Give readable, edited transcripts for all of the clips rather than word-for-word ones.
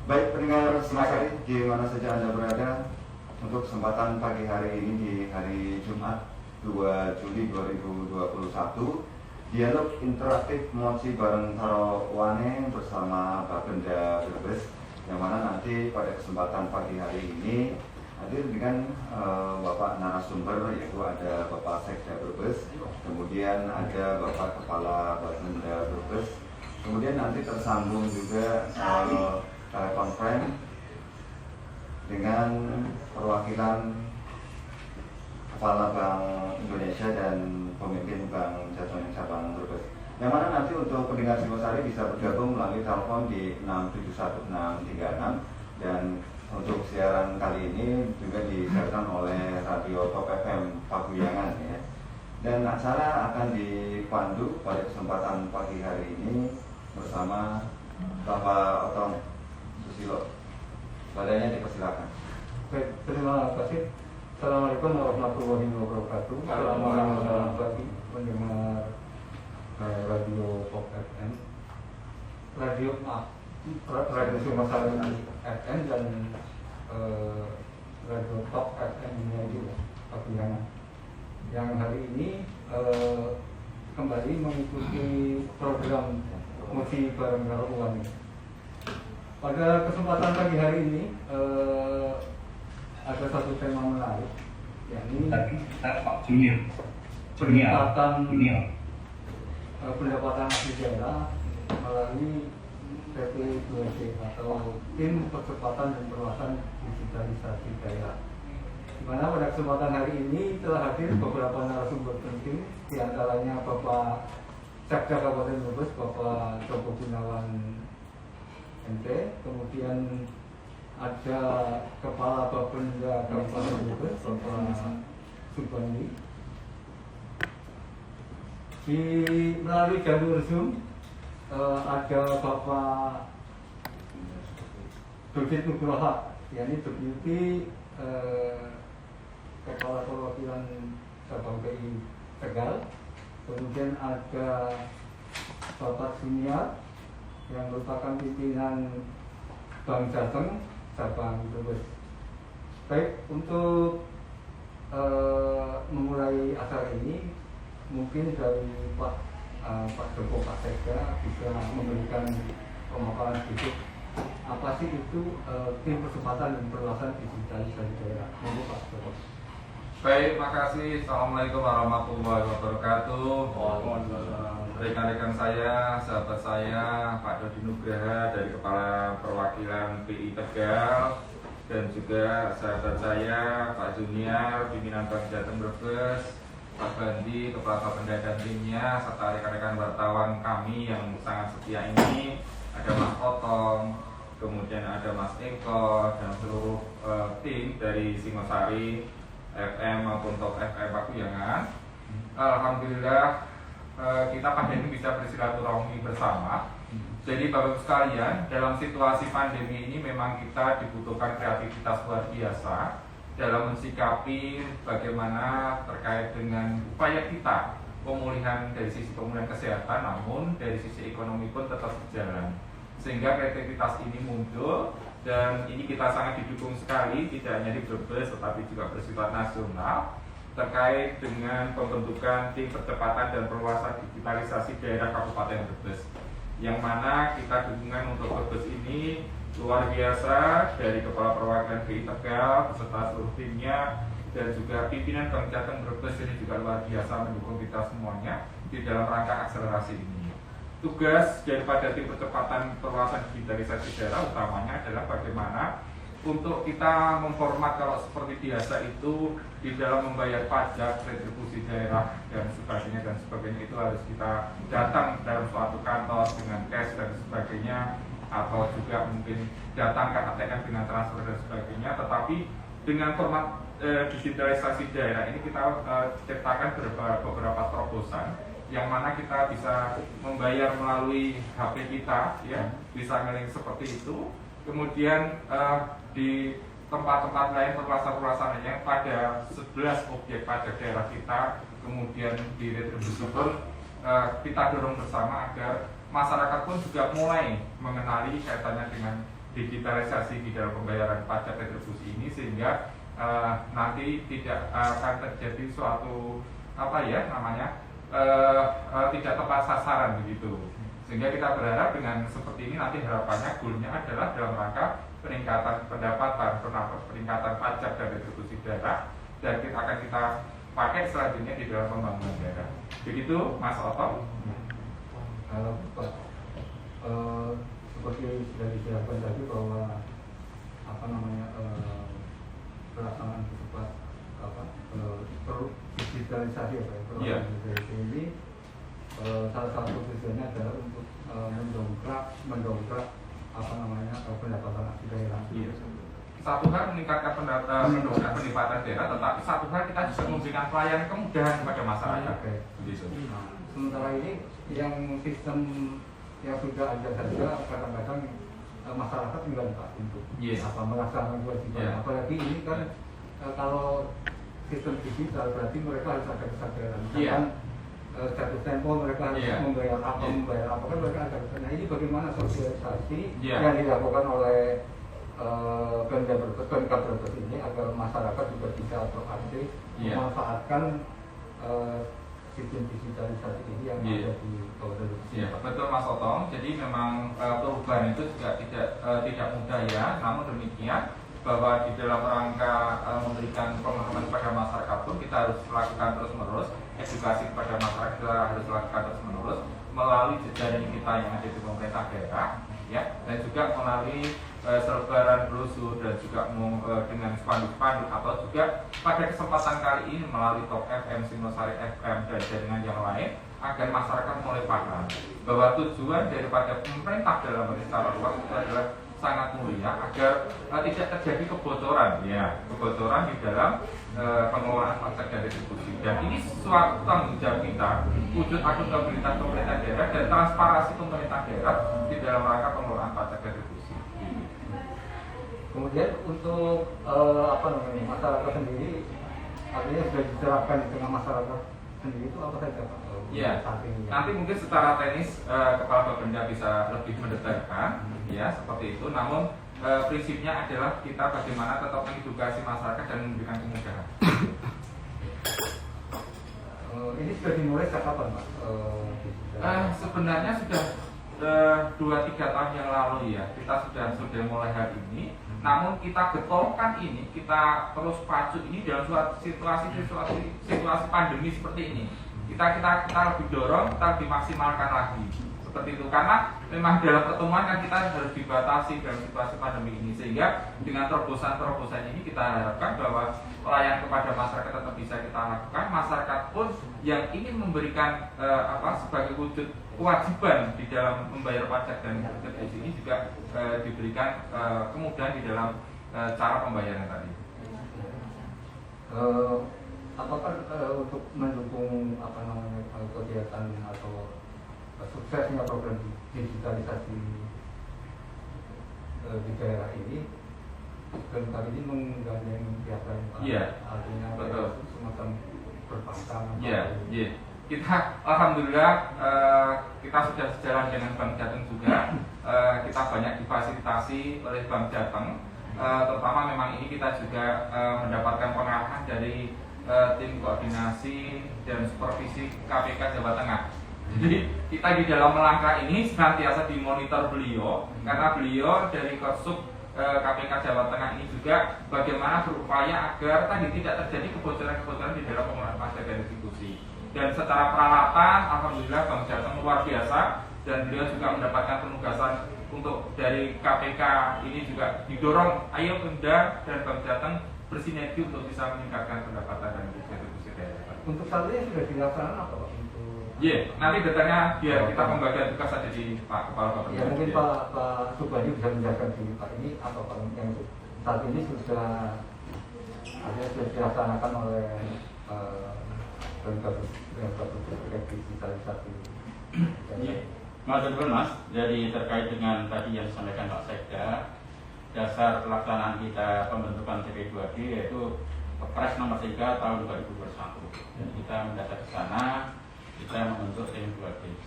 Baik pendengar Semasari di mana saja Anda berada, untuk kesempatan pagi hari ini di hari Jumat 2 Juli 2021, dialog interaktif moci bareng Taro Wane bersama Bapenda Brebes, yang mana nanti pada kesempatan pagi hari ini hadir dengan Bapak narasumber, yaitu ada Bapak Sekda Brebes, kemudian ada Bapak Kepala Bapenda Brebes, kemudian nanti tersambung juga telekonferensi dengan perwakilan Kepala Bank Indonesia dan pemimpin Bank Jateng Cabang Brebes. Yang mana nanti untuk pendengar Singosari bisa bergabung melalui telepon di 6716636, dan untuk siaran kali ini juga disiarkan oleh Radio Top FM Paguyangan ya. Dan acara akan dipandu pada kesempatan pagi hari ini bersama Bapak Otong Susilo. Badannya dipersilakan. Baik, terima kasih. Assalamualaikum warahmatullahi wabarakatuh. Selamat pagi pendengar Radio Top FM, Radio Sumasari FM dan Radio Top FM ini Paguyangan. Yang hari ini kembali mengikuti program Moci Bareng Karo Wane. Pada kesempatan pagi hari ini ada satu tema menarik, yakni pendapatan asli daerah melalui PP2D atau Tim Percepatan dan Perluasan Digitalisasi Daerah. Di mana pada kesempatan hari ini telah hadir beberapa narasumber penting, di antaranya Bapak Sekda Kabupaten Brebes, Bapak Joko Gunawan NT, kemudian ada Kepala Bapenda Kabupaten Brebes, Bapak Subandi. Melalui jalur Zoom ada Bapak Dodit Nugroha, yakni Deputi Kepala Perwakilan Cabang PI Tegal. Kemudian ada Bapak Junior yang merupakan pimpinan Bank Jateng Cabang Brebes. Baik, untuk memulai acara ini, mungkin dari Pak Joko, Pak Sekda bisa memberikan pemaparan sedikit apa sih itu Tim Percepatan dan Perluasan Digitalisasi Daerah. Monggo Pak Joko. Baik, makasih. Assalamualaikum warahmatullahi wabarakatuh. Rekan-rekan saya, sahabat saya, Pak Dodi Nugraha dari Kepala Perwakilan PI Tegal, dan juga sahabat saya, Pak Junior, pimpinan Bank Jateng Brebes, Pak Bandi, Kepala Bapenda dan timnya, serta rekan-rekan wartawan kami yang sangat setia ini. Ada Mas Otong, kemudian ada Mas Eko, dan seluruh tim dari Singosari FM maupun Top FM Paguyangan. Alhamdulillah kita pada ini bisa bersilaturahmi bersama. Jadi Bapak sekalian, dalam situasi pandemi ini memang kita dibutuhkan kreativitas luar biasa dalam mensikapi bagaimana terkait dengan upaya kita pemulihan dari sisi pemulihan kesehatan, namun dari sisi ekonomi pun tetap berjalan, sehingga kreativitas ini muncul. Dan ini kita sangat didukung sekali, tidak hanya di Brebes tetapi juga bersifat nasional, terkait dengan pembentukan Tim Percepatan dan Perluasan Digitalisasi Daerah Kabupaten Brebes, yang mana kita dukungan untuk Brebes ini luar biasa dari Kepala Perwakilan PI Tegal beserta seluruh timnya, dan juga pimpinan Bank Jateng Brebes ini juga luar biasa mendukung kita semuanya di dalam rangka akselerasi ini. Tugas daripada Tim Percepatan Perluasan Digitalisasi Daerah utamanya adalah bagaimana untuk kita memformat kalau seperti biasa itu di dalam membayar pajak, retribusi daerah dan sebagainya itu harus kita datang dalam suatu kantor dengan cash dan sebagainya, atau juga mungkin datang ke ATM dengan transfer dan sebagainya. Tetapi dengan format digitalisasi daerah ini kita ciptakan beberapa terobosan yang mana kita bisa membayar melalui HP kita, ya, bisa ngeling seperti itu. Kemudian di tempat-tempat lain perluasan-perluasannya pada 11 objek pajak daerah kita, kemudian di retribusi pun kita dorong bersama agar masyarakat pun juga mulai mengenali kaitannya dengan digitalisasi di dalam pembayaran pajak retribusi ini, sehingga nanti tidak akan terjadi suatu tidak tepat sasaran begitu. Sehingga kita berharap dengan seperti ini nanti harapannya goalnya adalah dalam rangka peningkatan pendapatan, peningkatan pajak dan retribusi daerah, dan akan kita pakai selanjutnya di dalam pembangunan daerah. Begitu Mas Otto. Seperti sudah dijelaskan tadi bahwa pelaksanaan cepat digitalisasi digitalisasi ini salah satu tujuannya adalah untuk mendongkrak pendapatan asli daerah. Satu hal meningkatkan mendongkrak pendapatan daerah, tetapi satu hal kita bisa memberikan pelayanan kemudahan kepada masyarakat. Sementara ini yang sistem yang sudah ada saja kadang-kadang masyarakat tinggal Pak untuk melaksanakan kewajiban. Apalagi ini kan kalau sistem digital berarti mereka harus ada kesadaran. Jatuh tempo mereka harus membayar apa kan mereka ada kesadaran. Nah ini bagaimana sosialisasi yang dilakukan oleh Pemda Brebes ini agar masyarakat juga bisa proaktif memanfaatkan sistem digitalisasi ini yang ada di Kabupaten Brebes. Betul Mas Otong. Jadi memang perubahan itu juga tidak mudah ya. Namun demikian bahwa di dalam rangka memberikan pemahaman kepada masyarakat pun kita harus lakukan terus-menerus, edukasi kepada masyarakat kita harus lakukan terus-menerus melalui jejaring kita yang ada di pemerintah daerah, ya, dan juga melalui selebaran brosur dan juga dengan spanduk-spanduk, atau juga pada kesempatan kali ini melalui Top FM, Singosari FM dan jaringan yang lain, agar masyarakat mulai paham bahwa tujuan daripada pemerintah dalam secara luas itu adalah sangat mulia agar tidak terjadi kebocoran di dalam pengelolaan pajak dan retribusi. Dan ini suatu tanggung jawab kita, wujud akuntabilitas pemerintah daerah dan transparansi pemerintah daerah di dalam rangka pengelolaan pajak dan retribusi. Kemudian untuk masyarakat sendiri, artinya sudah diterapkan di tengah masyarakat sendiri itu apa saja Pak? Nanti mungkin secara teknis Kepala Bapenda bisa lebih mendetailkan seperti itu. Namun prinsipnya adalah kita bagaimana tetap mengedukasi masyarakat dan memberikan kemudahan. Ini sudah dimulai sejak kapan Pak? Sebenarnya sudah 2-3 tahun yang lalu ya, kita sudah mulai hal ini. Namun kita getolkan ini, kita terus pacu ini dalam situasi pandemi seperti ini. Kita lebih dorong, kita lebih maksimalkan lagi seperti itu, karena memang dalam pertemuan kan kita harus dibatasi dalam situasi pandemi ini, sehingga dengan terobosan ini kita harapkan bahwa pelayanan kepada masyarakat tetap bisa kita lakukan. Masyarakat pun yang ingin memberikan sebagai wujud kewajiban di dalam membayar pajak dan retribusi ini juga diberikan kemudahan di dalam cara pembayaran tadi. Apakah untuk mendukung kegiatan atau suksesnya program digitalisasi di daerah ini, dan kali ini menggandeng pihak lain, artinya semacam perbankan. Kita alhamdulillah kita sudah sejalan dengan Bank Jateng juga. Kita banyak difasilitasi oleh Bank Jateng, terutama memang ini kita juga mendapatkan pengarahan dari tim koordinasi dan supervisi KPK Jawa Tengah. Jadi kita di dalam melangkah ini senantiasa dimonitor beliau, karena beliau dari Korsub KPK Jawa Tengah ini juga bagaimana berupaya agar tadi tidak terjadi kebocoran-kebocoran di dalam pengelolaan pajak dan retribusi. Dan secara peralatan, alhamdulillah Bank Jateng luar biasa, dan beliau juga mendapatkan penugasan untuk dari KPK ini juga didorong, ayo Pemda dan Bank Jateng bersinergi untuk bisa meningkatkan pendapatan dan retribusi daerah. Untuk saat ini sudah dilaksanakan apa Pak? Nanti detailnya biar kita pembagian tugas saja di Pak Kepala Bapenda. Ya mungkin Pak Subadi bisa menjelaskan di Pak ini apa Pak yang saat ini sudah dilaksanakan oleh digitalisasi. Mas, jadi terkait dengan tadi yang disampaikan Pak Sekda, dasar pelaksanaan kita pembentukan TP2D yaitu Kepres nomor 3 tahun 2021. Jadi kita mendasar ke sana, kita membentuk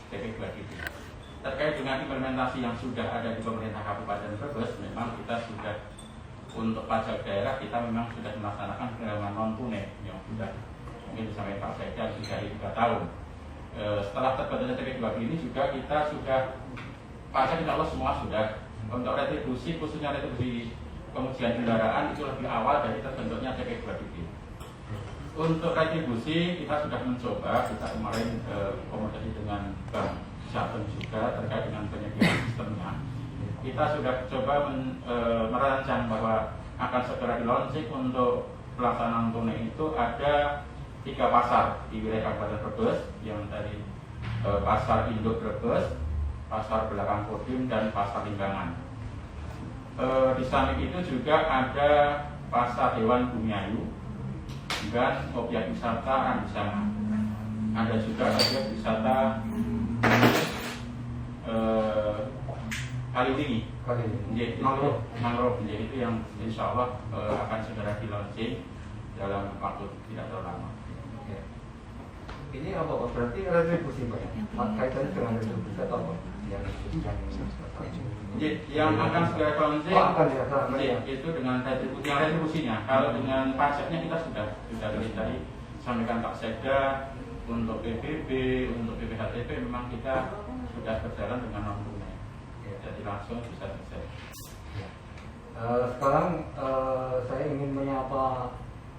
TP2D. terkait dengan implementasi yang sudah ada di pemerintah Kabupaten Brebes, memang kita sudah untuk pajak daerah kita memang sudah melaksanakan penerimaan non tunai yang sudah mungkin disampaikan Pak Sekda lebih dari 3 tahun. Setelah terbentuknya TP2 ini juga kita sudah pajak insya Allah semua sudah. Untuk retribusi, khususnya retribusi pengujian kendaraan itu lebih awal dari terbentuknya TP2 ini. Untuk retribusi kita sudah mencoba, kita kemarin komunikasi dengan Bank Jateng juga terkait dengan penyediaan sistemnya. Kita sudah coba merancang bahwa akan segera di-launching untuk pelaksanaan tunai itu ada 3 pasar di wilayah Kabupaten Brebes, yang tadi pasar Induk Brebes, pasar Belakang Kodim, dan pasar Limbangan. Di samping itu juga ada pasar Hewan Bumiayu dan objek wisata Ranjang. Ada juga objek wisata Kaliwingi, mangrove, itu yang insya Allah akan segera di launching dalam waktu tidak terlalu lama. Ya. Ini apa Pak? Berarti retribusi Pak? Kaitannya dengan retribusi atau apa? Yang akan segera launching itu dengan retribusinya. Kalau dengan pajaknya kita sudah tadi sampaikan Pak Sekda, untuk PBB, untuk PPHTP memang kita sudah berjalan dengan non tunai. Jadi langsung bisa selesai. Sekarang saya ingin menyapa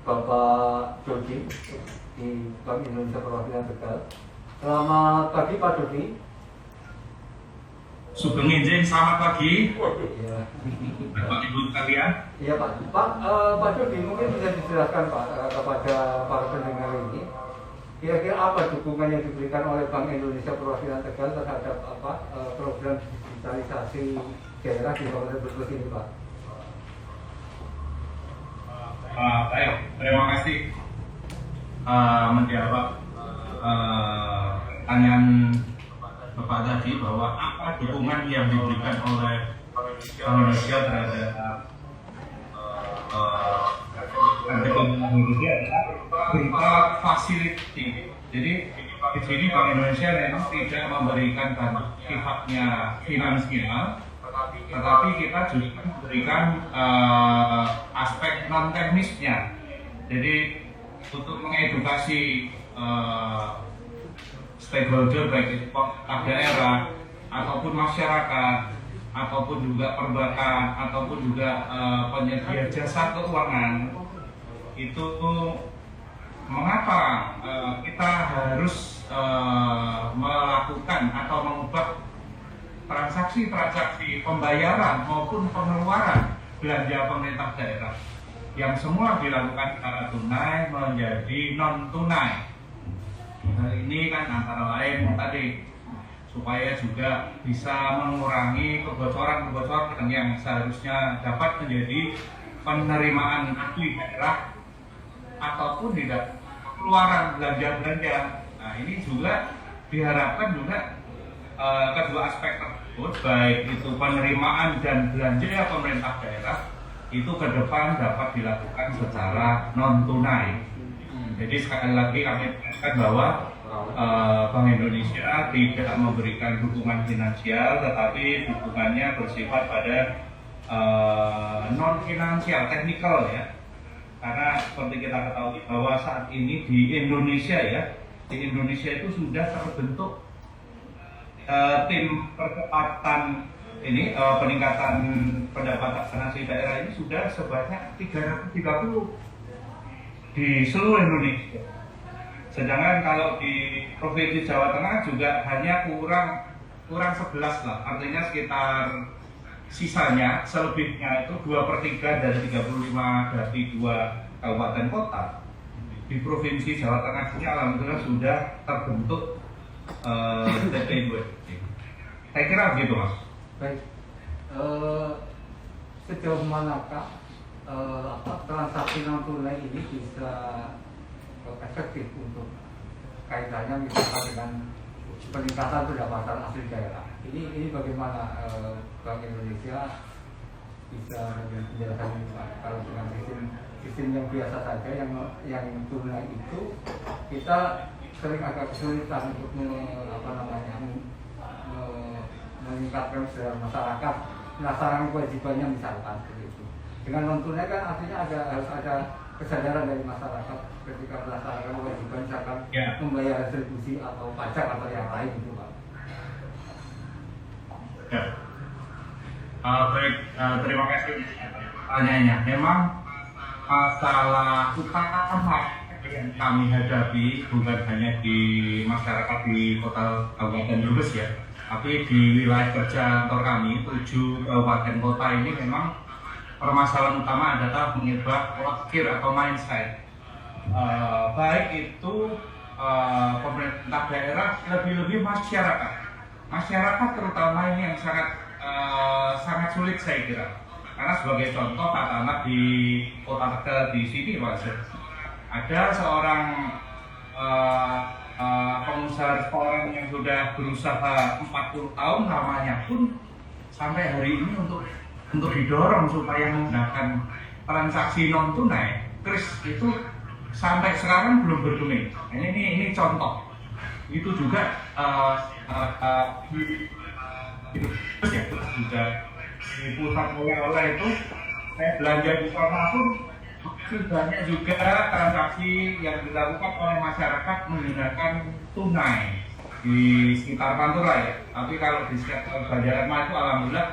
Bapak Dodi di Bank Indonesia Perwakilan Tegal. Selamat pagi Pak Dodi. Sugeng Enjing, selamat pagi. Ya. Bapak Ibu sekalian. Iya Pak. Pak Dodi mungkin bisa dijelaskan Pak kepada para pendengar ini. Kira-kira apa dukungan yang diberikan oleh Bank Indonesia Perwakilan Tegal terhadap program digitalisasi daerah di Kabupaten Brebes ini Pak? Baik, terima kasih menjawab pertanyaan Bapak tadi bahwa apa dukungan yang diberikan oleh Bank Indonesia terhadap Indonesia adalah berupa fasiliti. Jadi di sini Bank Indonesia memang tidak memberikan sifatnya finansial, tetapi kita juga memberikan aspek non teknisnya. Jadi untuk mengedukasi stakeholder baik itu pemerintah daerah ataupun masyarakat ataupun juga perbankan ataupun juga penyedia jasa keuangan, itu mengapa kita harus melakukan atau mengubah transaksi pembayaran maupun pengeluaran belanja pemerintah daerah yang semua dilakukan secara tunai menjadi non tunai. Hal ini kan antara lain tadi supaya juga bisa mengurangi kebocoran yang seharusnya dapat menjadi penerimaan asli daerah ataupun tidak keluaran belanja. Nah ini juga diharapkan juga kedua aspek tersebut, baik itu penerimaan dan belanja pemerintah daerah, itu ke depan dapat dilakukan secara non tunai. Jadi sekali lagi kami tegaskan bahwa Bank Indonesia tidak memberikan dukungan finansial, tetapi dukungannya bersifat pada non finansial, teknikal ya. Karena seperti kita ketahui bahwa saat ini di Indonesia itu sudah terbentuk tim percepatan ini peningkatan pendapatan asli daerah ini sudah sebanyak 330 di seluruh Indonesia. Sedangkan kalau di Provinsi Jawa Tengah juga hanya kurang 11 lah, artinya sekitar sisanya, selebihnya itu 2/3 dari 35 dari 2 kabupaten kota. Di Provinsi Jawa Tengah ini alhamdulillah sudah terbentuk TP2. Saya kira begitu Mas. Baik, sejauh manakah transaksi non tunai ini bisa efektif untuk kaitannya misalkan dengan peningkatan pendapatan asli daerah? Ini bagaimana Bank Indonesia bisa menjelaskan ini Pak? Kalau dengan sistem yang biasa saja yang tunai itu kita sering agak kesulitan untuk meningkatkan kesadaran masyarakat melaksanakan kewajibannya misalkan seperti itu. Dengan non tunai kan artinya harus ada kesadaran dari masyarakat ketika melaksanakan kewajiban misalkan membayar retribusi atau pajak atau yang lain gitu Pak. Ya. Baik, terima kasih pertanyaannya. Memang masalah utama yang kami hadapi bukan hanya di masyarakat di kota Kabupaten Brebes ya, tapi di wilayah kerja kantor kami 7 kabupaten kota ini memang permasalahan utama adalah mengubah pola pikir atau mindset. Baik itu pemerintah daerah, lebih-lebih masyarakat terutama ini yang sangat sulit saya kira. Karena sebagai contoh katakanlah di kota Tegal di sini Pak, ada seorang pengusaha restoran yang sudah berusaha 40 tahun lamanya pun sampai hari ini untuk didorong supaya menggunakan transaksi non tunai, kris itu sampai sekarang belum bergeming. Ini contoh. Itu juga juga di pusat oleh-oleh itu saya belanja di sana pun banyak juga transaksi yang dilakukan oleh masyarakat menggunakan tunai di sekitar Pantura ya. Tapi kalau di sekitar Banjaran Maju alhamdulillah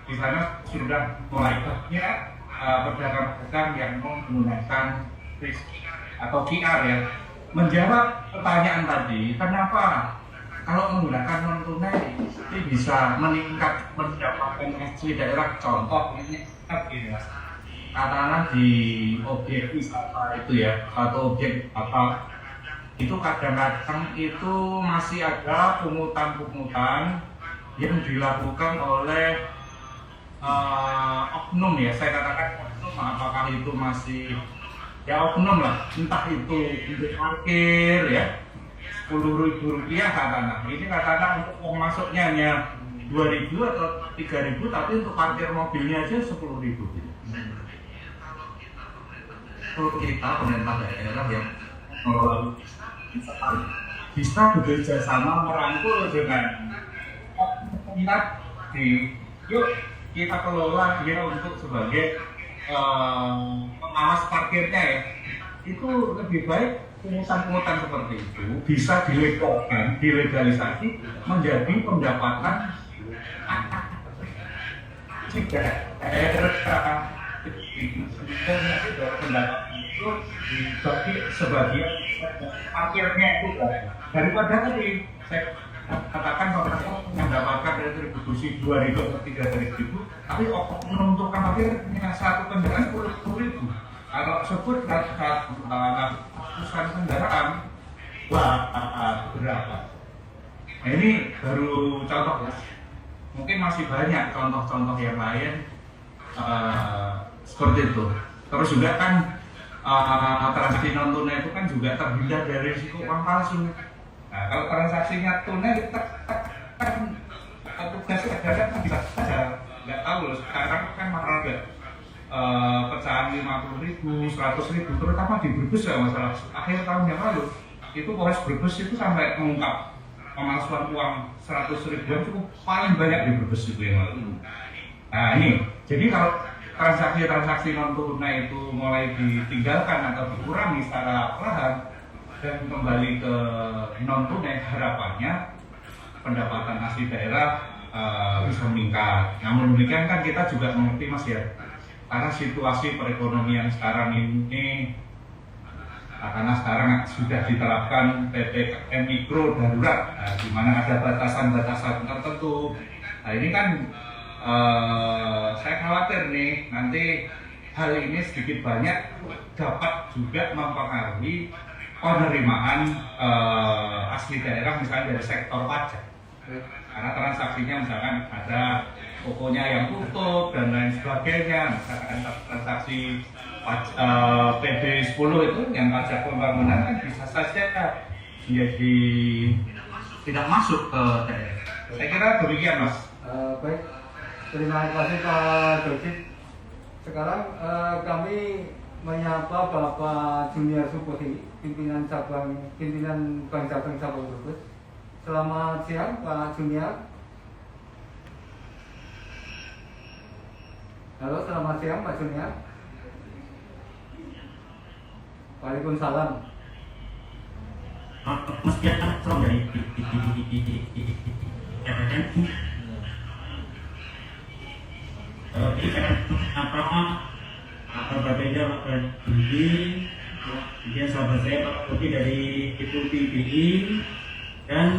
di sana sudah mulai banyak pedagang-pedagang yang menggunakan kris atau QR ya. Menjawab pertanyaan tadi, kenapa kalau menggunakan non tunai ini bisa meningkat pendapatan asli daerah? Contoh ini gini mas, katakanlah di objek wisata itu ya, satu objek apa itu kadang-kadang itu masih ada pungutan-pungutan yang dilakukan oleh oknum ya, saya katakan oknum, apakah itu masih ya oknum lah, entah itu untuk parkir ya Rp10.000 katakanlah, ini katakanlah untuk uang masuknya hanya 2.000 atau 3.000, tapi untuk parkir mobilnya aja 10.000. Kalau kita pemerintah daerah yang bisa bekerja sama merangkul dengan oknum yuk kita kelola dia untuk sebagai pengawas parkirnya ya, itu lebih baik pungutan-pungutan seperti itu bisa dilegalisasi menjadi pendapatan jika pendapatan itu dibagi sebagian parkirnya itu daripada tadi saya katakan bahwa mendapatkan retribusi 2.000 atau 3.000, tapi menentukan parkirnya satu kendaraan 10.000. Kalau sebut ratusan kendaraan, berapa? Nah, ini baru contoh ya. Mungkin masih banyak contoh-contoh yang lain seperti itu. Terus juga kan transaksi non tunai itu kan juga terhindar dari risiko uang palsu. Nah, kalau transaksinya tunai kan tugas negara kan bisa saja nggak tahu loh. Sekarang kan malah pecahan 50.000, 100.000, terutama di Brebes ya, masalah akhir tahun yang lalu itu Polres Brebes itu sampai mengungkap pemalsuan uang 100.000 cukup paling banyak di Brebes itu yang lalu. Nah ini, jadi kalau transaksi-transaksi non tunai itu mulai ditinggalkan atau dikurangi secara perlahan dan kembali ke non tunai, harapannya pendapatan asli daerah bisa meningkat. Namun demikian kan kita juga mengerti mas ya, karena situasi perekonomian sekarang ini, karena sekarang sudah diterapkan PPKM mikro darurat, di mana ada batasan-batasan tertentu. Nah ini kan saya khawatir nih nanti hal ini sedikit banyak dapat juga mempengaruhi penerimaan asli daerah misalnya dari sektor pajak. Karena transaksinya misalkan ada tokonya yang tutup dan lain sebagainya, misalkan transaksi PB 10 itu yang pajak pembangunan kan bisa saja jadi tidak masuk ke daerah. Saya kira demikian mas. Baik, terima kasih Pak Dojit. Sekarang kami menyapa Bapak Junior Supohi, pimpinan Bank Cabang Brebes. Selamat siang Pak Junior. Halo, selamat siang Pak Junior. Waalaikumsalam. Mas Pian from dari apa berbeda ini kemudian sahabat saya Pak Putih dari Ibu PBI dan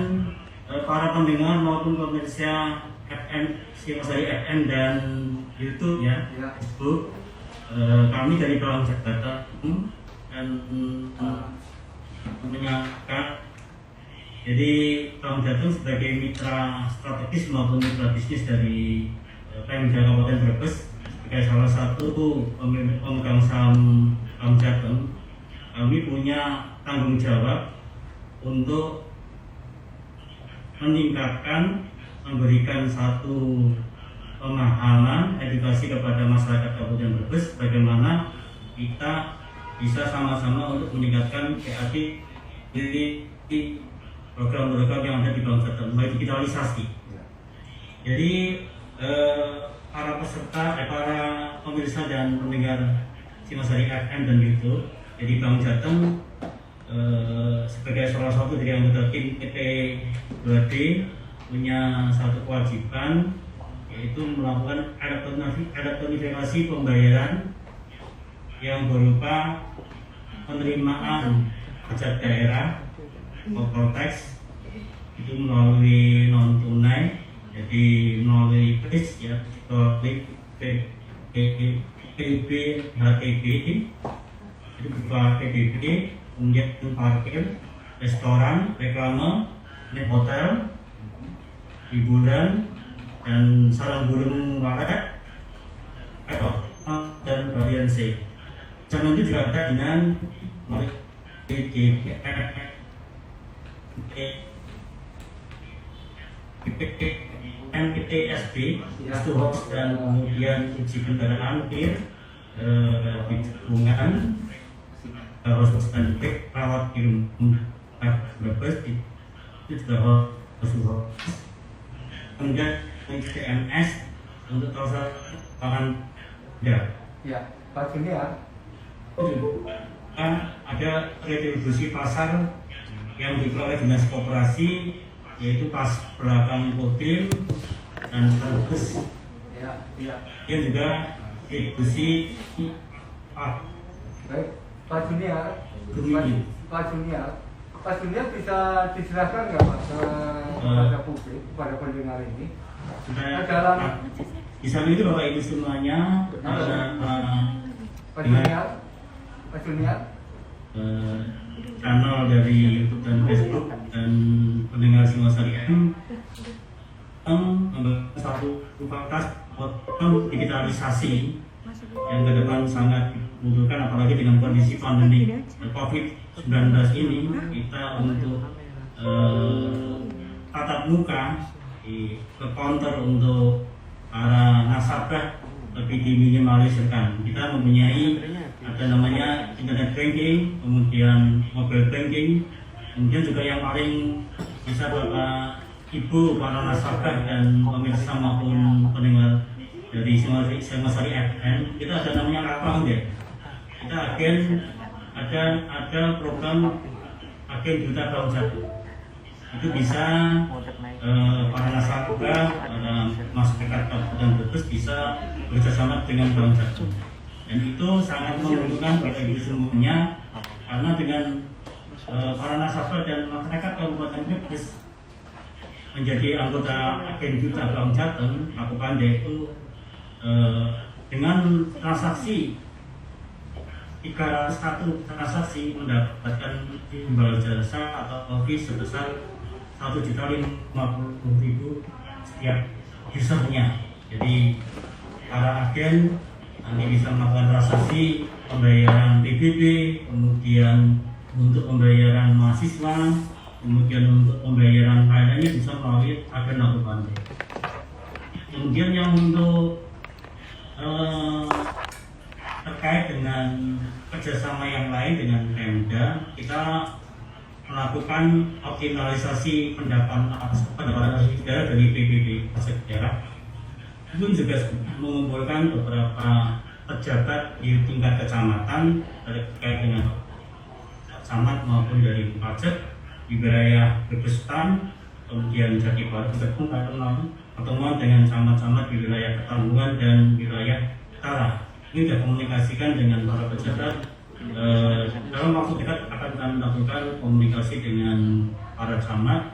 para pendengar maupun pemirsa FM Singosari FM dan YouTube ya, Facebook. Kami dari Bawang Jakarta dan menyangka jadi Bawang Jateng sebagai mitra strategis maupun mitra bisnis dari Pemda Kabupaten Brebes sebagai salah satu pemegang saham Bawang Jateng, kami punya tanggung jawab untuk meningkatkan, memberikan satu pemahaman edukasi kepada masyarakat Kabupaten Brebes bagaimana kita bisa sama-sama untuk meningkatkan PAD di program-program yang ada di Bawang Jateng, baik digitalisasi. Jadi para peserta, para pemirsa dan pendengar Singosari FM dan YouTube, jadi Bawang Jateng sebagai salah satu dari anggota tim PT 2D punya satu kewajiban, yaitu melakukan elektronifikasi pembayaran yang berupa penerimaan pajak daerah atau tax itu melalui non tunai, jadi melalui kris ya, melalui PB HTB itu berupa PBB, kemudian parkir, restoran, reklame, hotel, hiburan, dan sarang burung walet, dan varian C. Jangan itu juga ada dengan MPTSB, Stuhox, dan kemudian uji kendaraan kir, hubungan, harus standik, rawat di rumah Brebes itu juga harus kemudian TMS untuk kawasan pangan ya. Ya, Pak Junior. Kan ada retribusi pasar yang dikelola dinas koperasi, yaitu pas belakang kodim dan terus yang juga retribusi baik Pak Junior. Pak Junior bisa dijelaskan nggak Pak kepada publik, kepada pendengar ini? Dalam di sana itu Bapak Ibu semuanya Pak Junior, channel dari YouTube dan Facebook dan pendengar Singosari FM membangun satu fakultas digitalisasi yang ke depan sangat dibutuhkan, apalagi dengan kondisi pandemi COVID-19 ini. Kita untuk tatap muka ke counter untuk para nasabah lebih diminimalisirkan. Kita mempunyai ada namanya internet banking, kemudian mobile banking, kemudian juga yang paling bisa Bapak Ibu para nasabah dan pemirsa maupun pendengar dari Singosari FM, kita ada namanya Rapang ya. Kita ada program agen Duta Bawang Jateng. Itu bisa para nasabah, para masyarakat Kabupaten Brebes bisa bekerjasama dengan Bawang Jateng. Dan itu sangat menguntungkan bagi ibu semuanya, karena dengan para nasabah dan masyarakat Kabupaten Brebes menjadi anggota agen Duta Bawang Jateng, melakukan itu dengan transaksi 301 transaksi mendapatkan imbal jasa atau fee sebesar 1.050.000 setiap usernya. Jadi para agen nanti bisa melakukan transaksi pembayaran PBB, kemudian untuk pembayaran mahasiswa, kemudian untuk pembayaran lainnya bisa melalui agen Laku Pandai. Kemudian yang untuk terkait dengan kerjasama yang lain dengan Pemda, kita melakukan optimalisasi pendapatan daerah dari PBB pajak daerah pun juga mengumpulkan beberapa pejabat di tingkat kecamatan terkait dengan camat maupun dari pajak di wilayah Brebestan, kemudian Jati Baru juga pertemuan dengan camat-camat di wilayah Ketanggungan dan wilayah Utara. Ini sudah komunikasikan dengan para pejabat. Dalam waktu dekat akan kami melakukan komunikasi dengan para camat,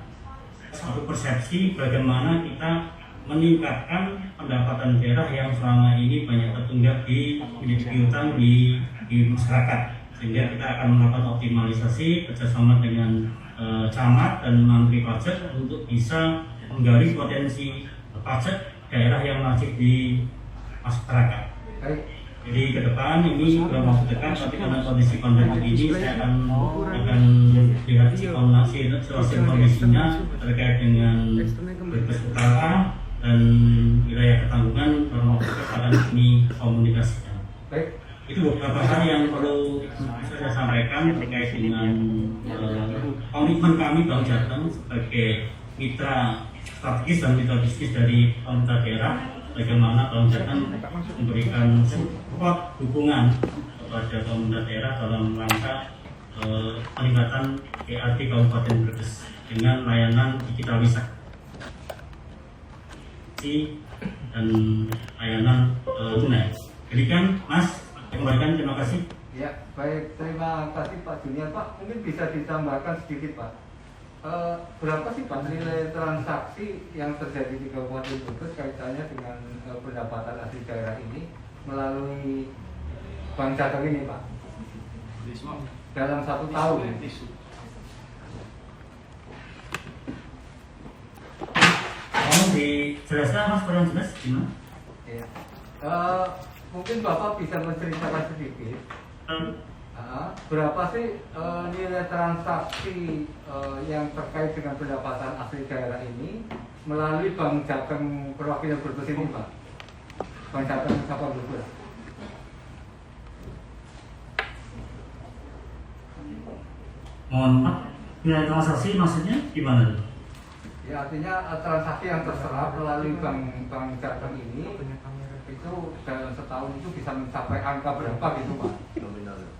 satu persepsi bagaimana kita meningkatkan pendapatan daerah yang selama ini banyak tertunggak di utang di masyarakat, sehingga kita akan melakukan optimalisasi kerjasama dengan camat dan mantri pajak untuk bisa menggali potensi pajak daerah yang masih di masyarakat. Jadi ke depan ini dalam waktu dekat, tapi karena kondisi pandemi ini saya akan lihat situasi kondisinya terkait dengan Brebes Utara dan wilayah Ketanggungan dalam waktu dekat akan ini komunikasikan. Itu beberapa hal yang perlu saya sampaikan terkait dengan komitmen kami Bank Jateng sebagai mitra strategis dan mitra bisnis dari pemerintah daerah, bagaimana Bank Jateng memberikan support dukungan kepada pemerintah daerah dalam rangka peningkatan ERT Kabupaten Brebes dengan layanan digitalisasi dan layanan tunai. Demikian Mas, kembalikan, terima kasih. Ya, baik, terima kasih Pak Junior. Pak, mungkin bisa ditambahkan sedikit Pak. Berapa sih Pak nilai transaksi yang terjadi di Kabupaten Brebes kaitannya dengan pendapatan asli daerah ini melalui Bank Jateng ini Pak? Dalam 1 tahun. Mau dijelaskan Mas, kurang jelas gimana? Ya. Mungkin Bapak bisa menceritakan sedikit berapa sih nilai transaksi yang terkait dengan pendapatan asli daerah ini melalui Bank Jateng perwakilan Brebes ini Pak? Bank Jateng Sabang Brebes. Mohon maaf, nilai transaksi maksudnya gimana? Ya, artinya transaksi yang terserap melalui Bank Jateng ini itu dalam setahun itu bisa mencapai angka berapa gitu Pak?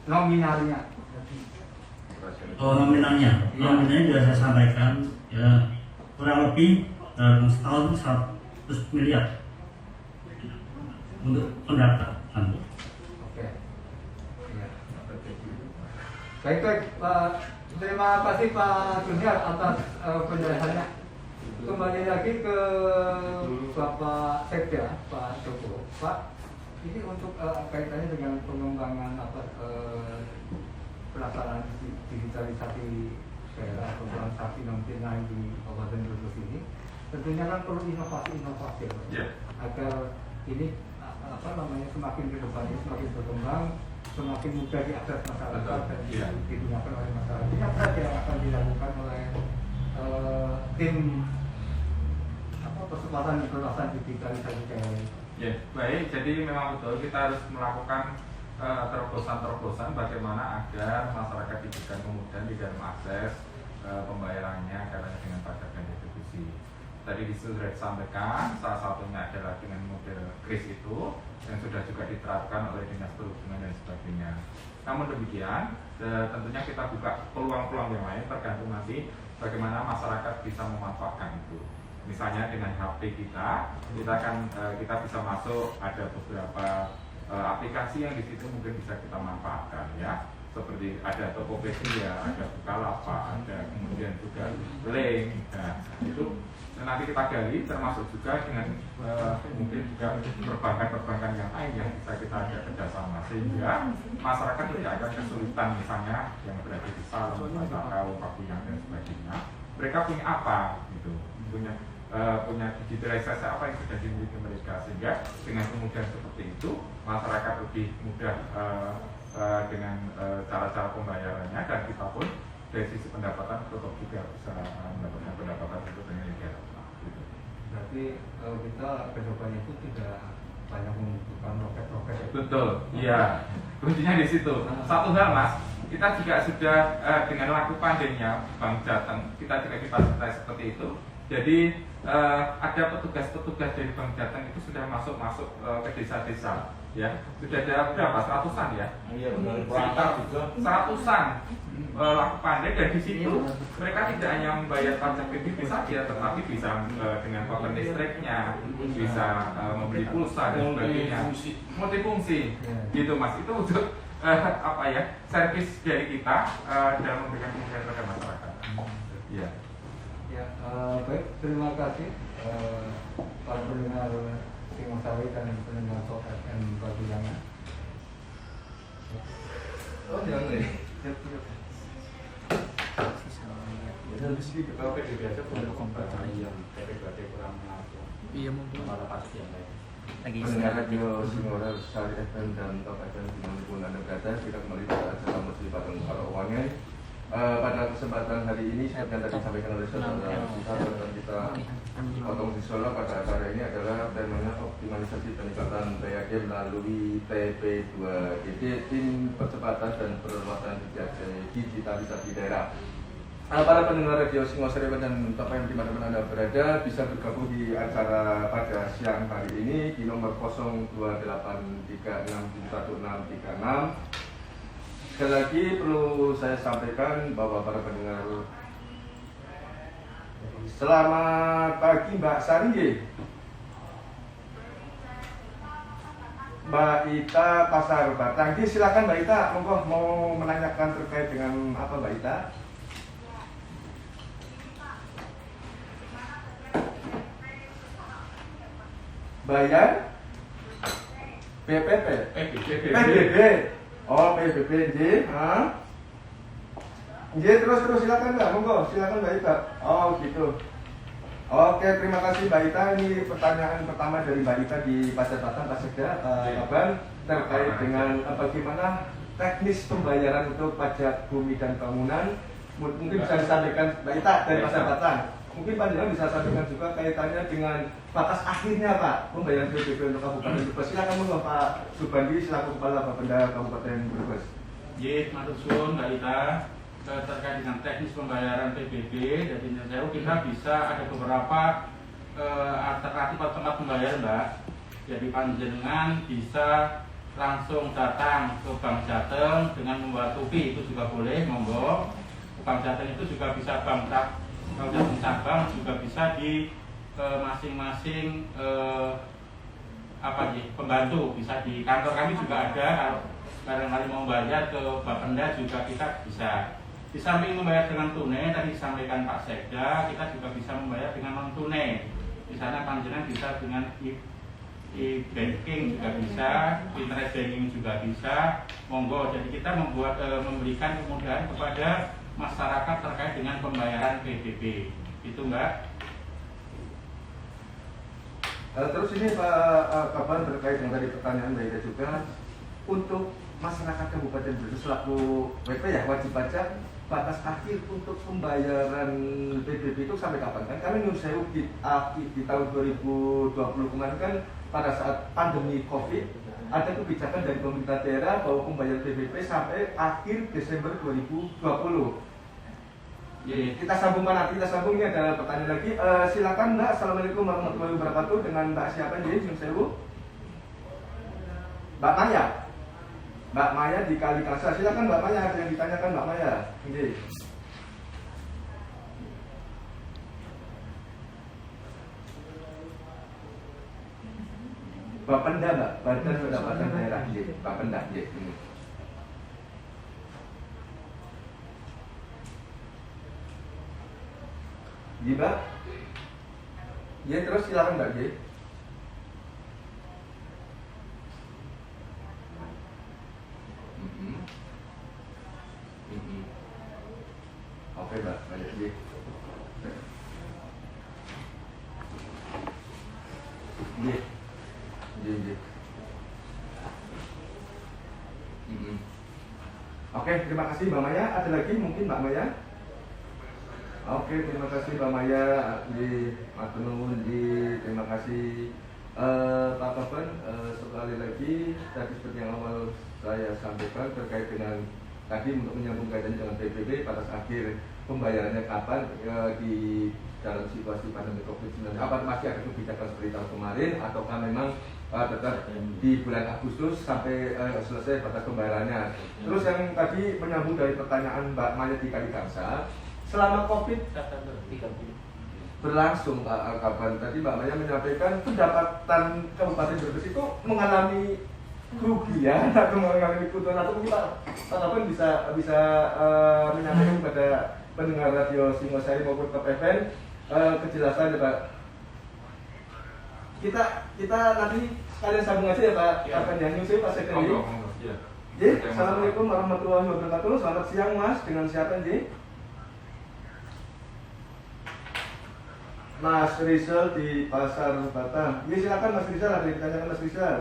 Nominalnya. Oh, nominalnya sudah saya sampaikan ya, kurang lebih dalam setahun 100 miliar untuk pendapatan. Oke. Ya. Baik Pak, terima kasih Pak Junior atas penjelasannya. Kembali lagi ke Bapak Sekda, Pak Joko. Pak, ini untuk kaitannya dengan pengembangan pelaksanaan digitalisasi daerah atau transaksi non tunai di Kabupaten Brebes ini, tentunya kan perlu inovasi agar ini semakin ke depannya semakin berkembang, semakin mudah diakses masyarakat dan digunakan oleh masyarakat. Ini apa yang akan dilakukan oleh tim percepatan perluasan digitalisasi daerah ini? Ya, baik. Jadi memang betul kita harus melakukan terobosan-terobosan bagaimana agar masyarakat diberikan kemudahan di dalam akses pembayarannya karena dengan pajak dan retribusi. Tadi sudah disampaikan, salah satunya adalah dengan model KRIS itu yang sudah juga diterapkan oleh Dinas Perhubungan dan sebagainya. Namun demikian, tentunya kita buka peluang-peluang yang lain tergantung nanti bagaimana masyarakat bisa memanfaatkan itu. Misalnya dengan HP kita bisa masuk, ada beberapa aplikasi yang di situ mungkin bisa kita manfaatkan ya, seperti ada Tokopedia, ada Bukalapak, ada kemudian juga Link. Nah, itu nanti kita gali, termasuk juga dengan mungkin juga perbankan-perbankan yang lain yang bisa kita ajak kerjasama, sehingga masyarakat tidak akan kesulitan, misalnya yang berada di Salem, Pasarau, Pakuyan dan sebagainya. Mereka punya apa gitu, punya digitalisasi apa yang sudah dimiliki mereka, sehingga dengan kemudahan seperti itu masyarakat lebih mudah dengan cara-cara pembayarannya, dan kita pun dari sisi pendapatan tetap juga bisa mendapatkan pendapatan itu dengan negara. Gitu. Berarti kita ke depannya itu tidak banyak membutuhkan roket-roket. Betul, iya. Kuncinya di situ. Satu hal Mas, kita juga sudah dengan laku pandemnya Bank Jateng, kita juga difasilitasi seperti itu. Jadi ada petugas-petugas dari Bank Jateng itu sudah masuk ke desa-desa, ya. Sudah ada berapa? Ratusan ya? Iya benar. Sekitar seratusan laku pandai, dan di situ mereka tidak hanya membayar pajak PBB saja, tetapi bisa dengan token listriknya, bisa membeli pulsa dan sebagainya, multifungsi, gitu Mas. Itu untuk apa ya, servis dari kita dalam memberikan pembelajaran kepada masyarakat. Ya. Ya, baik, terima kasih para pendengar Singosari dan pendengar Sok FM Pagesangan. Oh, jangan nih. Kalau PBB aja boleh komputer yang PBB kurang mengatur. Iya mungkin. Malah pasti yang lain. Pendengar radio Singosari FM dan Top FM dimanapun Anda berada, kita kembali pada acara Muslim Padang Karawangan. Pada kesempatan hari ini seperti yang tadi disampaikan oleh saudara kita Potong Sisolo, pada acara ini adalah temanya optimalisasi peningkatan PAD melalui TP2GD, tim percepatan dan perluasan digitalisasi daerah. Para pendengar radio Singosari dan Top FM dimanapun Anda berada bisa bergabung di acara pada siang hari ini di nomor 02836711636. Sekali lagi perlu saya sampaikan bahwa para pendengar, selamat pagi Mbak Sari, Mbak Ita Pasar Batang. Silakan Mbak Ita, monggo mau menanyakan terkait dengan apa Mbak Ita? Bayar PPP, PBB. Oh, PBB, J, terus silakan Mbak, monggo, silakan Mbak Ita. Oh, gitu. Oke, terima kasih Mbak Ita. Ini pertanyaan pertama dari Mbak Ita di Pasar Batang, Pasegda, Laban, terkait dengan bagaimana teknis pembayaran untuk pajak bumi dan bangunan. Mungkin bisa disampaikan Mbak Ita dari Pasar Batang. Mungkin Panjenengan bisa sampaikan juga kaitannya dengan batas akhirnya Pak pembayaran PBB untuk Kabupaten Brebes. Silakan monggo Pak Subandi selaku Kepala Bapenda Kabupaten Brebes. Jadi, matur suwun Mbak Ita, terkait dengan teknis pembayaran PBB dari Indonesia kita bisa ada beberapa alternatif tempat pembayaran Mbak. Jadi panjenengan bisa langsung datang ke Bank Jateng dengan membawa tupi, itu juga boleh, monggo. Bank Jateng itu juga bisa bank cabang, juga bisa di masing-masing pembantu, bisa di kantor kami juga ada. Kalau barangkali mau bayar ke Bapenda juga kita bisa. Di samping membayar dengan tunai, tadi disampaikan Pak Sekda, kita juga bisa membayar dengan non tunai. Di sana panjenengan bisa dengan e-banking juga bisa, internet banking juga bisa, monggo. Jadi kita memberikan kemudahan kepada masyarakat terkait dengan pembayaran PBB. Itu Mbak. Terus ini Pak Kapan terkait dengan tadi pertanyaan Mbak Ida juga, untuk masyarakat Kabupaten Brebes selaku WP ya, wajib pajak, batas akhir untuk pembayaran PBB itu sampai kapan? Kan kami nyuruh saya di tahun 2020 kemarin kan pada saat pandemi COVID ada kebijakan dari pemerintah daerah bahwa pembayaran PBB sampai akhir Desember 2020. Kita sambung ini ada pertanyaan lagi. Silakan Mbak. Assalamualaikum warahmatullahi wabarakatuh. Dengan Mbak siapa nih? Mbak Maya. Mbak Maya di Kalikasa. Silakan Mbak Maya, yang ditanyakan Mbak Maya. Ini. Bapenda Mbak, Badan Pendapatan Daerah, Bapenda, ini. Mbak, terus silakan Mbak J. Oke Mbak, banyak J. Oke, terima kasih Mbak Maya. Ada lagi mungkin Mbak Maya? Oke, terima kasih Mbak Maya di Matunun, terima kasih Pak Kapan. Sekali lagi tadi seperti yang awal saya sampaikan terkait dengan tadi untuk menyambung kaitannya dengan PBB batas akhir pembayarannya kapan di dalam situasi pandemi COVID-19, apa masih ada kebijakan seperti tahun kemarin ataukah memang tetap di bulan Agustus sampai selesai batas pembayarannya. Terus yang tadi menyambung dari pertanyaan Mbak Maya di Kaligangsa, selama COVID berlangsung kapan tadi Mbak Maya menyampaikan pendapatan Kabupaten Brebes itu mengalami kerugian atau mengalami keuntungan, atau mungkin Pak Kapan bisa menyampaikan kepada pendengar radio Singosari maupun Top FM kejelasan ya Pak. Kita nanti sekalian sambung aja ya Pak. Akan yang nyusul Pak Sekretari. Assalamualaikum warahmatullahi wabarakatuh. Selamat siang Mas, dengan siapa nih? Mas Rizal di Pasar Batang. Ya silakan Mas Rizal, ada yang ditanyakan Mas Rizal.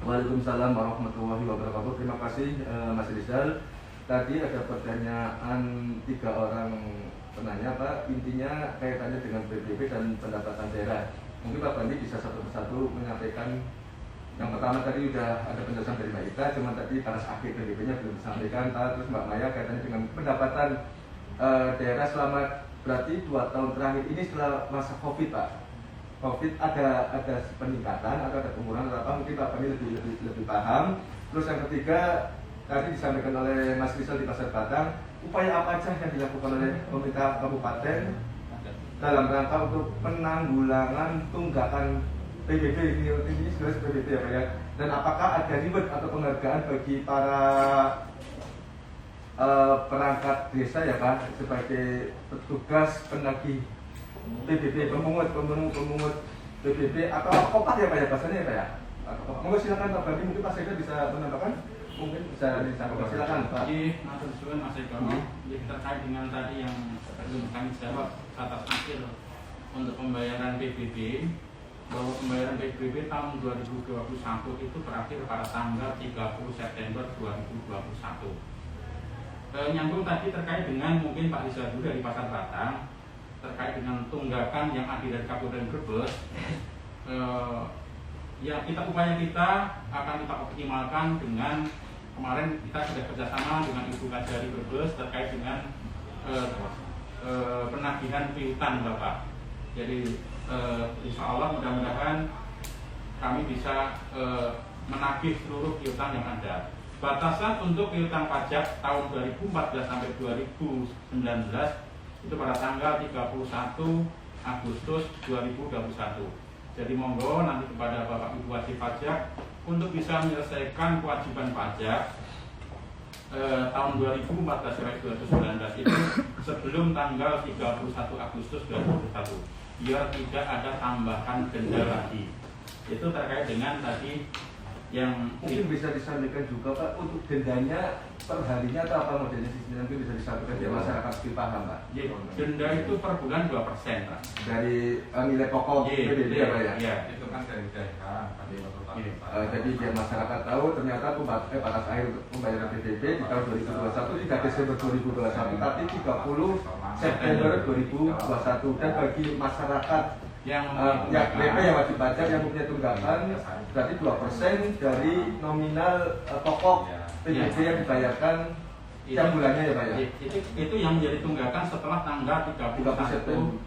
Waalaikumsalam warahmatullahi wabarakatuh. Terima kasih Mas Rizal. Tadi ada pertanyaan 3 orang penanya Pak, intinya kaitannya dengan PBB dan pendapatan daerah. Mungkin Pak Bandi bisa satu persatu menyampaikan. Yang pertama tadi sudah ada penjelasan dari Mbak Ita, cuma tadi batas akhir PBB-nya belum disampaikan. Terus Mbak Maya kaitannya dengan pendapatan daerah selama berarti 2 tahun terakhir ini setelah masa COVID Pak. COVID ada peningkatan atau ada pengurangan atau apa, mungkin Pak Bandi lebih paham. Terus yang ketiga tadi disampaikan oleh Mas Rizal di Pasar Batang, upaya apa aja yang dilakukan oleh pemerintah kabupaten dalam rangka untuk penanggulangan tunggakan PBB ini sebenarnya PBB ya Pak ya, dan apakah ada reward atau penghargaan bagi para perangkat desa ya Pak sebagai petugas penagih PBB, pemungut PBB atau kopat ya Pak ya bahasanya ya Pak ya. Monggo silakan Pak Bandi, mungkin Pak Sekda bisa menambahkan, mungkin bisa disampaikan, silakan Pak. Matur suwun Mas Eko. Terkait dengan tadi yang belum kami jawab batas akhir untuk pembayaran PBB, bahwa pembayaran PBB tahun 2021 itu berakhir pada tanggal 30 September 2021. Nyambung tadi terkait dengan mungkin Pak Rizal juga dari Pasar Batang terkait dengan tunggakan yang ada dari Kabupaten Brebes. Ya upaya kita akan kita optimalkan dengan kemarin kita sudah kerjasama dengan Ibu Kajari Brebes terkait dengan penagihan piutang Bapak. Jadi insya Allah mudah-mudahan kami bisa menagih seluruh piutang yang ada. Batasan untuk piutang pajak tahun 2014 sampai 2019 itu pada tanggal 31 Agustus 2021. Jadi monggo nanti kepada Bapak Ibu wajib pajak untuk bisa menyelesaikan kewajiban pajak tahun 2014 sampai 2019 itu sebelum tanggal 31 Agustus 2021, biar tidak ada tambahan denda lagi. Itu terkait dengan tadi yang mungkin bisa disampaikan juga Pak untuk dendanya per harinya atau apa modelnya sistemnya, mungkin bisa disampaikan biar masyarakat lebih paham Pak. Denda itu per bulan 2% Pak dari nilai pokok PBB ya Pak ya. Iya. Itu kan dari daerah. Jadi biar masyarakat tahu ternyata batas akhir pembayaran PBB di tahun 2021 tidak Desember 2021 tapi 30 September 2021, dan bagi masyarakat yang PP yang wajib pajak yang mempunyai tunggakan berarti 2% dari nominal pokok PBB yang dibayarkan tiap bulannya ya Pak ya. Itu yang menjadi tunggakan setelah tanggal 31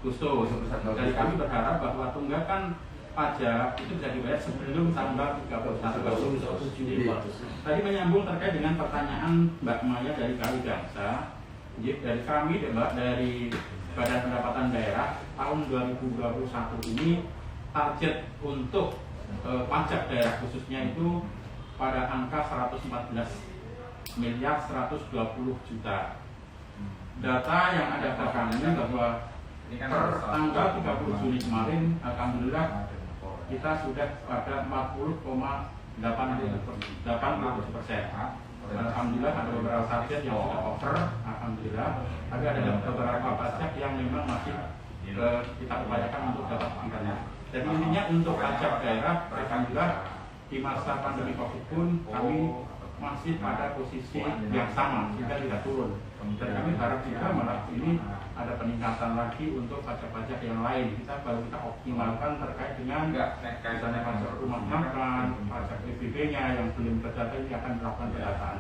Agustus. Jadi kami berharap bahwa tunggakan pajak itu bisa dibayar sebelum tanggal 31 Agustus. Tadi menyambung terkait dengan pertanyaan Mbak Maya dari Kaligangsa. Dari kami dari Badan Pendapatan Daerah tahun 2021 ini target untuk pajak daerah khususnya itu pada angka 114 miliar 120 juta. Data yang ada pada kami bahwa per tanggal 30 Juni kemarin alhamdulillah kita sudah pada 40,8%. Alhamdulillah ada beberapa target yang sudah over, alhamdulillah. Tapi ada beberapa pajak yang memang masih kita upayakan untuk dapat anggarannya. Jadi intinya untuk pajak daerah, alhamdulillah di masa pandemi Covid pun kami masih pada posisi yang sama, sehingga tidak turun. Dan kami harap juga malah ini ada peningkatan lagi untuk pajak-pajak yang lain. Kita optimalkan terkait dengan misalnya pajak rumah makan, pajak PBB-nya yang belum terdata ini akan dilakukan pendataan.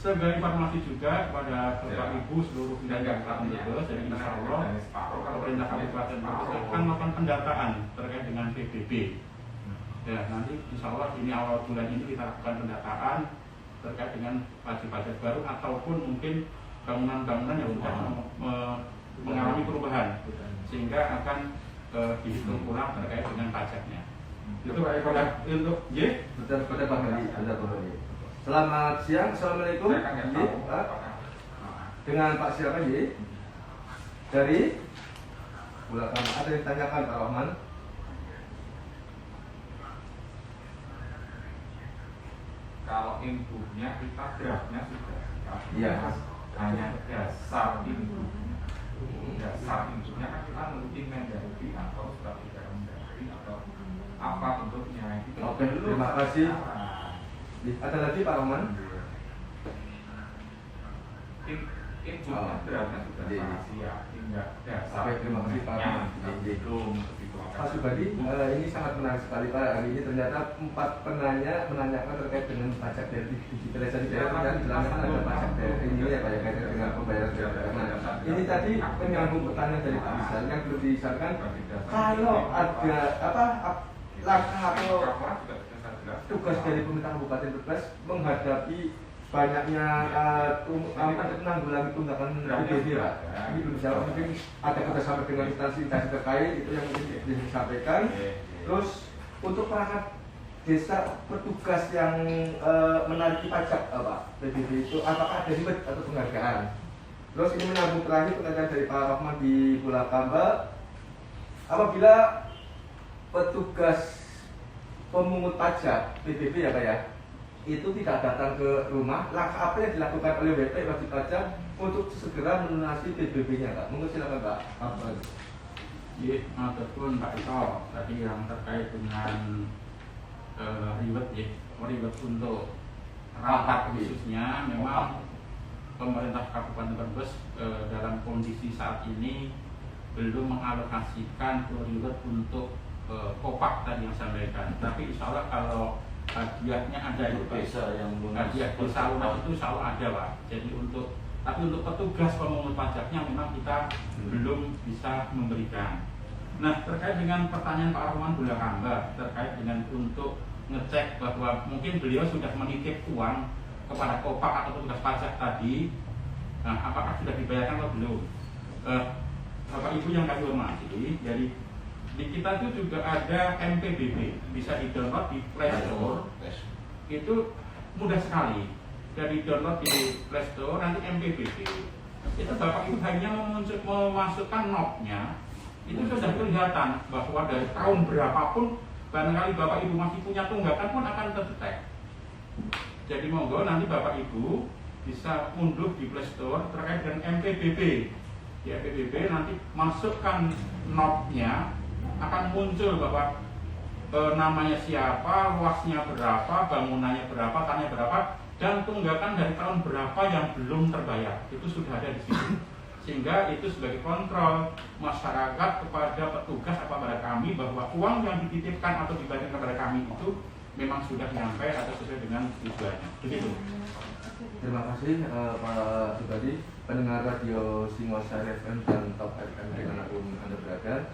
Sebagai informasi juga kepada Bapak Ibu seluruh wilayah Kabupaten Brebes, jadi insya Allah pemerintah Kabupaten Brebes akan melakukan pendataan terkait dengan PBB. Ya, nanti insya Allah ini awal bulan ini kita lakukan pendataan terkait dengan pajak-pajak baru ataupun mungkin bangunan-bangunan yang sudah mengalami perubahan, sehingga akan dihitung ulang terkait dengan pajaknya. Itu untuk Y. Betul, Pak Hadi. Selamat siang, assalamualaikum. Dengan Pak siapa Y? Dari Bulakan. Ada yang ditanyakan Pak Rahman? Kalau inpunya kita draftnya sudah Iya. hanya dasar inpunya. Dasar inpunya kan kita mengikuti Mendagri atau surat edaran Mendagri atau apa bentuknya. Oke, terima kasih. Ada lagi Pak Rahman? Inpunya draftnya sudah siap, tinggal dasar. Oke, terima kasih Pak Rahman. Belum. Pak Subadi, ini sangat menarik sekali Pak. Hari ini ternyata 4 penanya menanyakan terkait dengan pajak dari digitalisasi daerah dan jelaskan ada pajak dari ini ya Pak ya, kaitan dengan pembayaran daerah. Nah, ini tadi menyambung pertanyaan dari Pak Rizal yang belum disampaikan. Kalau ada langkah atau tugas dari pemerintah Kabupaten Brebes menghadapi banyaknya menanggulangi tunggakan PBB Pak. Ini belum jawab, mungkin ada kerjasama dengan instansi-instansi terkait itu yang mungkin bisa disampaikan. Terus untuk perangkat desa petugas yang menarik pajak Pak PBB itu apakah ada limit atau penghargaan? Terus ini menyambung terakhir pertanyaan dari Pak Rahman di Bulakamba, apabila petugas pemungut pajak PBB ya Pak ya, itu tidak datang ke rumah, langkah apa yang dilakukan oleh WP wajib pajak untuk segera melunasi PBB-nya Pak? Monggo silakan Pak. Iya, maturpun Pak Ito tadi yang terkait dengan ribet ya, ribet untuk rapat khususnya memang pemerintah Kabupaten Brebes dalam kondisi saat ini belum mengalokasikan ribet untuk kopak tadi yang saya sampaikan. Tapi insya Allah kalau hadiahnya ada itu desa yang hadiah desa lunas itu selalu ada Pak. Jadi untuk petugas pemungut pajaknya memang kita belum bisa memberikan. Nah, terkait dengan pertanyaan Pak Arman Bulakamba terkait dengan untuk ngecek bahwa mungkin beliau sudah menitip uang kepada kopak atau petugas pajak tadi, nah apakah sudah dibayarkan atau belum? Bapak Ibu yang kami hormati, jadi di kita itu juga ada MPBB, bisa di-download di Play Store. Itu mudah sekali. Dari download di Play Store, nanti MPBB. Itu Bapak Ibu hanya memasukkan knob-nya, itu sudah kelihatan bahwa dari tahun berapapun, barangkali Bapak Ibu masih punya tunggakan pun akan terdetek. Jadi monggo nanti Bapak Ibu bisa unduh di Play Store terkait dengan MPBB. Di MPBB nanti masukkan knob-nya, akan muncul bahwa namanya siapa, luasnya berapa, bangunannya berapa, tanahnya berapa, dan tunggakan dari tahun berapa yang belum terbayar. Itu sudah ada di situ. Sehingga itu sebagai kontrol masyarakat kepada petugas apa pada kami bahwa uang yang dititipkan atau dibayarkan kepada kami itu memang sudah nyampe atau sesuai dengan tujuannya. Begitu. Terima kasih Pak Subadi, pendengar radio Singosari FM dan Top FM dimanapun Anda berada.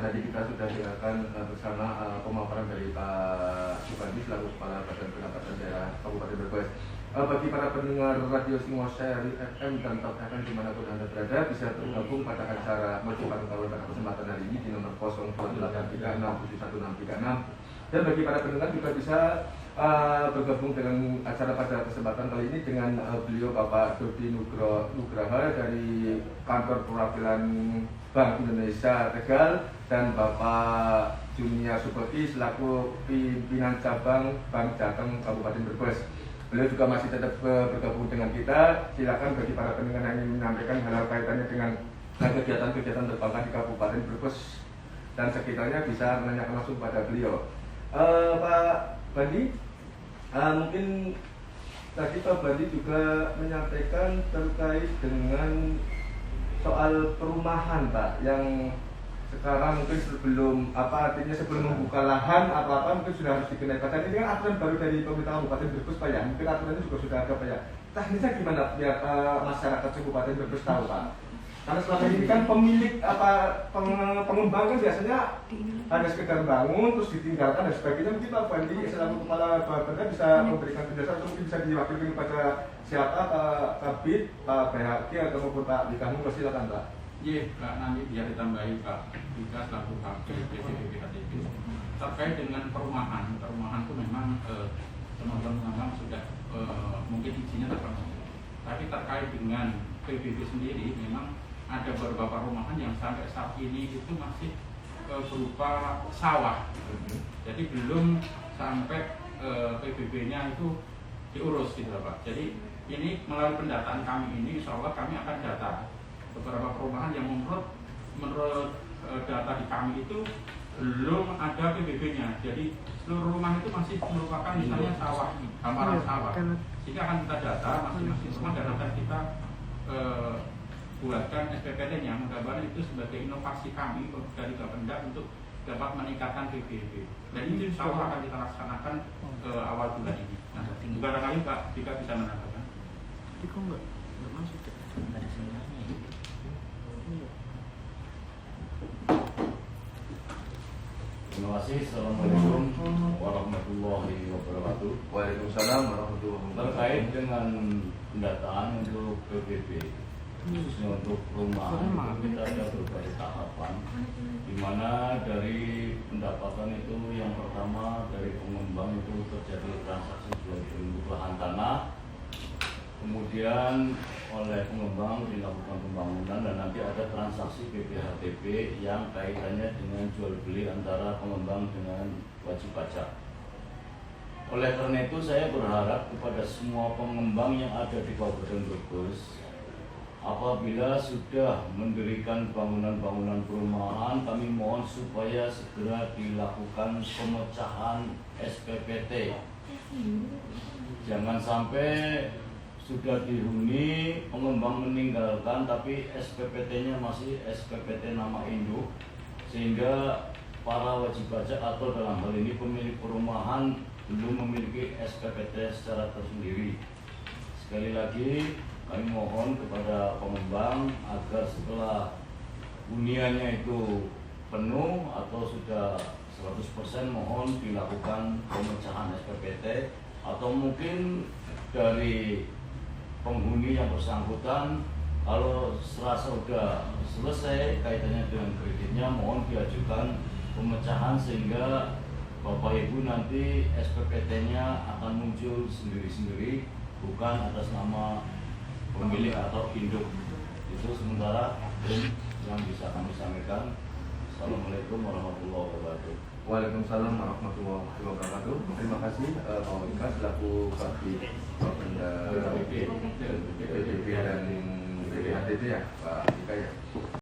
Tadi kita sudah dengarkan bersama pemaparan dari Pak Subadi selaku Kepala Badan Pendapatan Daerah Kabupaten Brebes. Bagi para pendengar radio Singosari FM dan Top FM dimanapun Anda berada, bisa bergabung pada acara Motivasi Kawan pada kesempatan hari ini di nomor 02836711636. Dan bagi para pendengar juga bisa bergabung dengan acara pada kesempatan kali ini dengan beliau Bapak Dodi Nugraha dari Kantor Perwakilan Bank Indonesia Tegal dan Bapak Junia Suboti selaku pimpinan cabang Bank Jateng Kabupaten Brebes. beliau juga masih tetap bergabung dengan kita. Silakan bagi para pendengar yang ingin menyampaikan hal-hal kaitannya dengan kegiatan-kegiatan perbankan di Kabupaten Brebes dan sekitarnya bisa menanyakan langsung pada beliau. Pak Bandi, mungkin tadi Pak Bandi juga menyampaikan terkait dengan soal perumahan, Pak, yang sekarang mungkin sebelum sebelum membuka lahan apa mungkin sudah harus dikenai pajak. Ini kan aturan baru dari pemerintah Kabupaten Brebes, Pak, ya. Mungkin aturannya juga sudah ada, Pak, ya. Teknisnya gimana biar masyarakat Kabupaten Brebes tahu, Pak? Karena selama ini kan pemilik pengembang kan biasanya hanya sekedar bangun terus ditinggalkan dan sebagainya. Mungkin Pak Bandi selaku kepala Bapeda bisa memberikan penjelasan, atau mungkin bisa diwakilkan kepada siapa, Pak Kabid, Pak Bayhaki atau maupun Pak Dikamu. Silakan, Pak. Iya, Pak, nanti biar ditambahi Pak Dika selaku Kabid BPBD KTP. Terkait dengan perumahan itu memang teman-teman memang sudah mungkin izinnya terpenuhi. Tapi terkait dengan PBB sendiri memang ada beberapa perumahan yang sampai saat ini itu masih berupa sawah. Jadi belum sampai PBB-nya itu diurus gitu Pak. Jadi ini melalui pendataan kami ini insya Allah kami akan data beberapa perumahan yang menurut data di kami itu belum ada PBB-nya. Jadi seluruh rumah itu masih merupakan misalnya sawah, hamparan sawah. Sehingga akan kita data masing-masing rumah dan akan kita buatkan SPPD-nya. Mudah-mudahan itu sebagai inovasi kami dari Bapenda untuk dapat meningkatkan PBB. Dan ini insya Allah akan kita laksanakan awal bulan ini. Nah, juga ada kali Pak Dika bisa menambahkan. Dika enggak masuk ya? Enggak ada sinyalnya. Terima kasih. Assalamualaikum warahmatullahi wabarakatuh. Waalaikumsalam warahmatullahi wabarakatuh. Terkait dengan pendataan untuk PBB, khususnya untuk perumahan, kita ada berbagai tahapan, di mana dari pendapatan itu yang pertama dari pengembang itu terjadi transaksi jual beli lahan tanah, kemudian oleh pengembang dilakukan pembangunan dan nanti ada transaksi PPHTP yang kaitannya dengan jual beli antara pengembang dengan wajib pajak. Oleh karena itu saya berharap kepada semua pengembang yang ada di Kabupaten Brebes, apabila sudah mendirikan bangunan-bangunan perumahan, kami mohon supaya segera dilakukan pemecahan SPPT. Jangan sampai sudah dihuni, pengembang meninggalkan tapi SPPT-nya masih SPPT nama induk, sehingga para wajib pajak atau dalam hal ini pemilik perumahan belum memiliki SPPT secara tersendiri. Sekali lagi kami mohon kepada pengembang agar setelah huniannya itu penuh atau sudah 100% mohon dilakukan pemecahan SPPT, atau mungkin dari penghuni yang bersangkutan kalau serasa sudah selesai kaitannya dengan kreditnya, mohon diajukan pemecahan sehingga Bapak Ibu nanti SPPT-nya akan muncul sendiri-sendiri, bukan atas nama pemilik atau induk. Itu sementara yang bisa kami sampaikan. Assalamualaikum warahmatullahi wabarakatuh. Waalaikumsalam warahmatullahi wabarakatuh. Terima kasih Pak Wika selaku Kabid Bapenda PBB dan PPHTP ya Pak Wika ya.